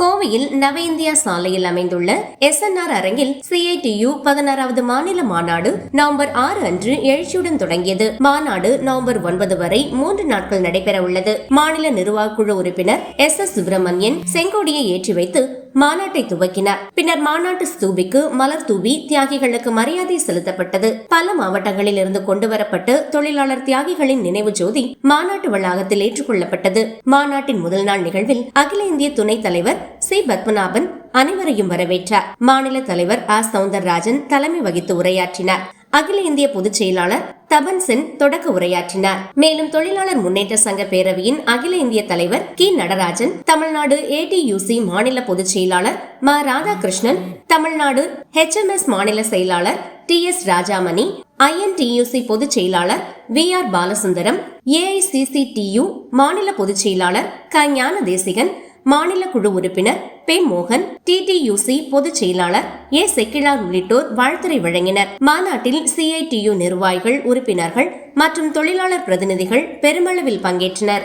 கோவையில் நவ இந்தியா சாலையில் அமைந்துள்ள SNR அரங்கில் CITU 16வது மாநில மாநாடு நவம்பர் 6 அன்று எழுச்சியுடன் தொடங்கியது. மாநாடு நவம்பர் 9 வரை 3 நாட்கள் நடைபெற உள்ளது. மாநில நிர்வாக குழு உறுப்பினர் SS சுப்பிரமணியன் செங்கோடியை ஏற்றி வைத்து மாநாட்டை துவக்கினார். பின்னர் மாநாட்டு ஸ்தூபிக்கு மலர் தூவி தியாகிகளுக்கு மரியாதை செலுத்தப்பட்டது. பல மாவட்டங்களில் இருந்து கொண்டுவரப்பட்டு தொழிலாளர் தியாகிகளின் நினைவு ஜோதி மாநாட்டு வளாகத்தில் ஏற்றுக்கொள்ளப்பட்டது. மாநாட்டின் முதல் நாள் நிகழ்வில் அகில இந்திய துணைத் தலைவர் சி பத்மநாபன் அனைவரையும் வரவேற்றார். மாநில தலைவர் சவுந்தரராஜன் தலைமை வகித்து உரையாற்றினார். அகில இந்திய பொதுச் செயலாளர் தபன் சென் தொடக்க உரையாற்றினார். மேலும் தொழிலாளர் முன்னேற்ற சங்க பேரவையின் அகில இந்திய தலைவர் கி நடராஜன், தமிழ்நாடு ATUC மாநில பொதுச் செயலாளர் ம ராதாகிருஷ்ணன், தமிழ்நாடு HMS மாநில செயலாளர் TS ராஜாமணி, INTUC பொதுச் செயலாளர் VR பாலசுந்தரம், AICCTU மாநில பொதுச் செயலாளர் க ஞான தேசிகன், மாநில குழு உறுப்பினர் பே மோகன், TTUC பொதுச் செயலாளர் செக்கிழார் உள்ளிட்டோர் வாழ்த்துரை வழங்கினர். மாநாட்டில் CITU நிர்வாகிகள், உறுப்பினர்கள் மற்றும் தொழிலாளர் பிரதிநிதிகள் பெருமளவில் பங்கேற்றனர்.